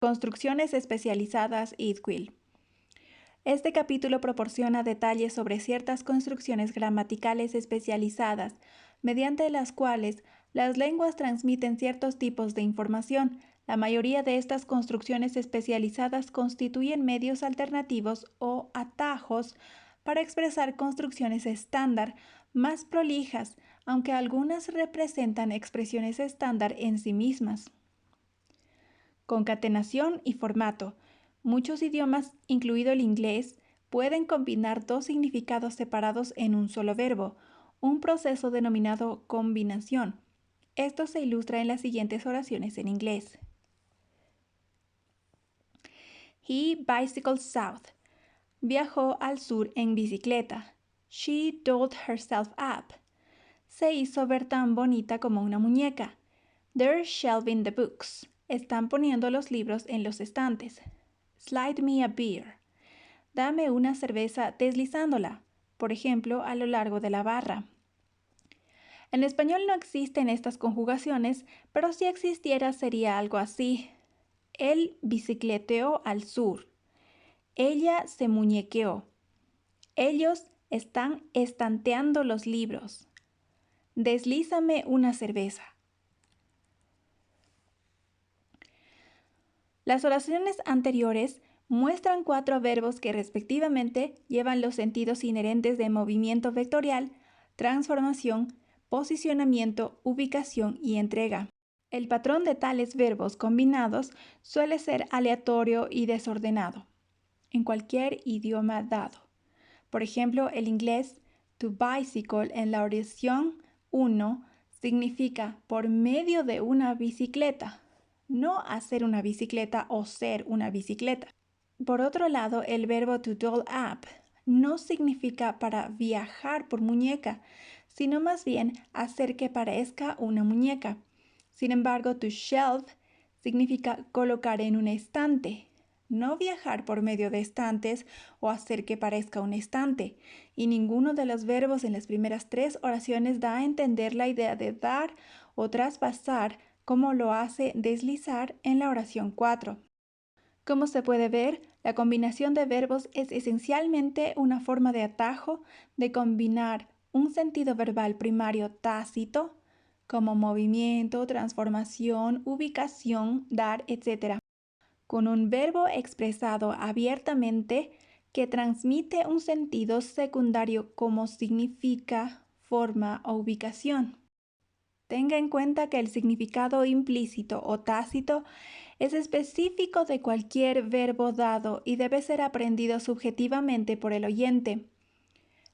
Construcciones especializadas IDQUIL. Este capítulo proporciona detalles sobre ciertas construcciones gramaticales especializadas, mediante las cuales las lenguas transmiten ciertos tipos de información. La mayoría de estas construcciones especializadas constituyen medios alternativos o atajos para expresar construcciones estándar más prolijas, aunque algunas representan expresiones estándar en sí mismas. Concatenación y formato. Muchos idiomas, incluido el inglés, pueden combinar dos significados separados en un solo verbo, un proceso denominado combinación. Esto se ilustra en las siguientes oraciones en inglés. He bicycled south. Viajó al sur en bicicleta. She dolled herself up. Se hizo ver tan bonita como una muñeca. They're shelving the books. Están poniendo los libros en los estantes. Slide me a beer. Dame una cerveza deslizándola, por ejemplo, a lo largo de la barra. En español no existen estas conjugaciones, pero si existiera sería algo así. Él bicicleteó al sur. Ella se muñequeó. Ellos están estanteando los libros. Deslízame una cerveza. Las oraciones anteriores muestran 4 verbos que respectivamente llevan los sentidos inherentes de movimiento vectorial, transformación, posicionamiento, ubicación y entrega. El patrón de tales verbos combinados suele ser aleatorio y desordenado, en cualquier idioma dado. Por ejemplo, el inglés to bicycle en la oración 1 significa por medio de una bicicleta, no hacer una bicicleta o ser una bicicleta. Por otro lado, el verbo to doll up no significa para viajar por muñeca, sino más bien hacer que parezca una muñeca. Sin embargo, to shelve significa colocar en un estante, no viajar por medio de estantes o hacer que parezca un estante. Y ninguno de los verbos en las primeras 3 oraciones da a entender la idea de dar o traspasar, como lo hace deslizar en la oración 4. Como se puede ver, la combinación de verbos es esencialmente una forma de atajo de combinar un sentido verbal primario tácito, como movimiento, transformación, ubicación, dar, etc., con un verbo expresado abiertamente que transmite un sentido secundario como significa, forma o ubicación. Tenga en cuenta que el significado implícito o tácito es específico de cualquier verbo dado y debe ser aprendido subjetivamente por el oyente.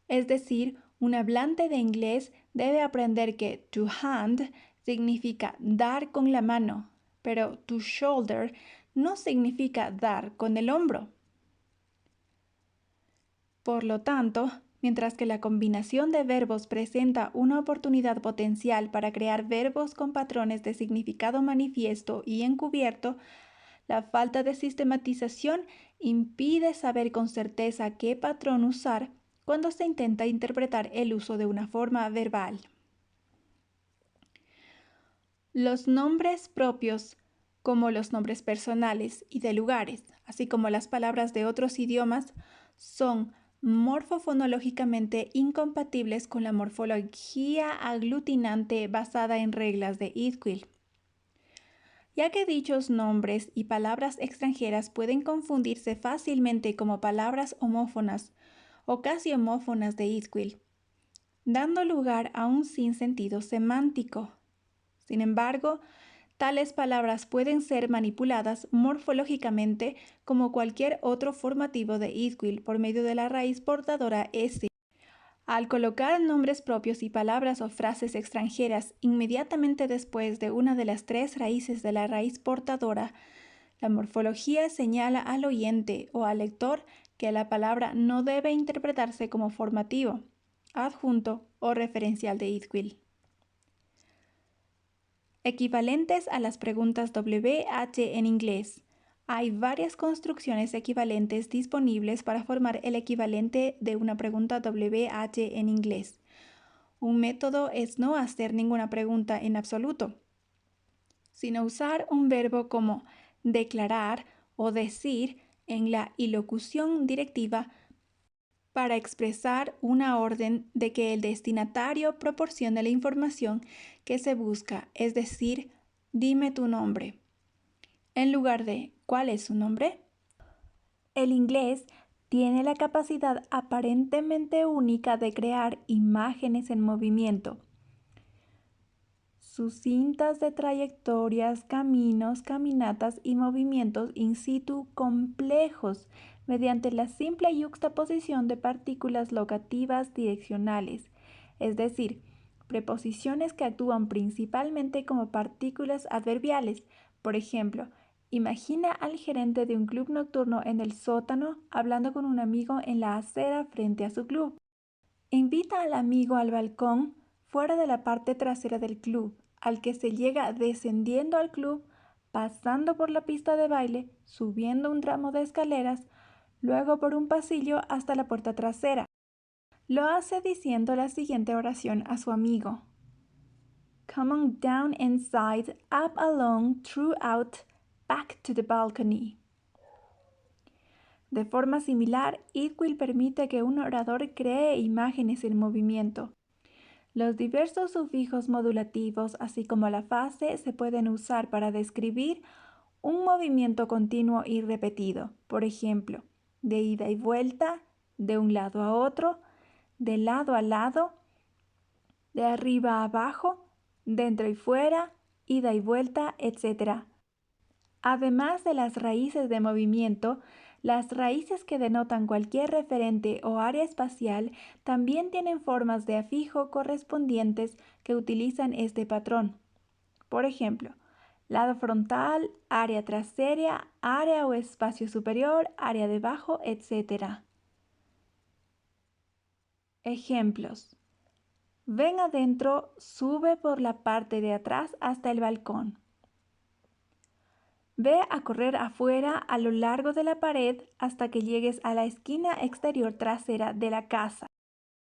Es decir, un hablante de inglés debe aprender que to hand significa dar con la mano, pero to shoulder no significa dar con el hombro. Por lo tanto, mientras que la combinación de verbos presenta una oportunidad potencial para crear verbos con patrones de significado manifiesto y encubierto, la falta de sistematización impide saber con certeza qué patrón usar cuando se intenta interpretar el uso de una forma verbal. Los nombres propios, como los nombres personales y de lugares, así como las palabras de otros idiomas, son morfofonológicamente incompatibles con la morfología aglutinante basada en reglas de IDQUIL. Ya que dichos nombres y palabras extranjeras pueden confundirse fácilmente como palabras homófonas o casi homófonas de IDQUIL, dando lugar a un sinsentido semántico. Sin embargo, tales palabras pueden ser manipuladas morfológicamente como cualquier otro formativo de IDQUIL por medio de la raíz portadora S. Al colocar nombres propios y palabras o frases extranjeras inmediatamente después de una de las 3 raíces de la raíz portadora, la morfología señala al oyente o al lector que la palabra no debe interpretarse como formativo, adjunto o referencial de IDQUIL. Equivalentes a las preguntas WH en inglés. Hay varias construcciones equivalentes disponibles para formar el equivalente de una pregunta WH en inglés. Un método es no hacer ninguna pregunta en absoluto, sino usar un verbo como declarar o decir en la ilocución directiva para expresar una orden de que el destinatario proporcione la información que se busca, es decir, dime tu nombre, en lugar de ¿cuál es su nombre? El inglés tiene la capacidad aparentemente única de crear imágenes en movimiento. Sus cintas de trayectorias, caminos, caminatas y movimientos in situ complejos mediante la simple yuxtaposición de partículas locativas direccionales, es decir, preposiciones que actúan principalmente como partículas adverbiales. Por ejemplo, imagina al gerente de un club nocturno en el sótano hablando con un amigo en la acera frente a su club. Invita al amigo al balcón fuera de la parte trasera del club, al que se llega descendiendo al club, pasando por la pista de baile, subiendo un tramo de escaleras, luego por un pasillo hasta la puerta trasera. Lo hace diciendo la siguiente oración a su amigo. Come on down inside, up along, throughout, back to the balcony. De forma similar, Idquill permite que un orador cree imágenes en movimiento. Los diversos sufijos modulativos, así como la fase, se pueden usar para describir un movimiento continuo y repetido. Por ejemplo, de ida y vuelta, de un lado a otro, de lado a lado, de arriba a abajo, dentro y fuera, ida y vuelta, etc. Además de las raíces de movimiento, las raíces que denotan cualquier referente o área espacial también tienen formas de afijo correspondientes que utilizan este patrón. Por ejemplo, lado frontal, área trasera, área o espacio superior, área debajo, etc. Ejemplos. Ven adentro, sube por la parte de atrás hasta el balcón. Ve a correr afuera a lo largo de la pared hasta que llegues a la esquina exterior trasera de la casa.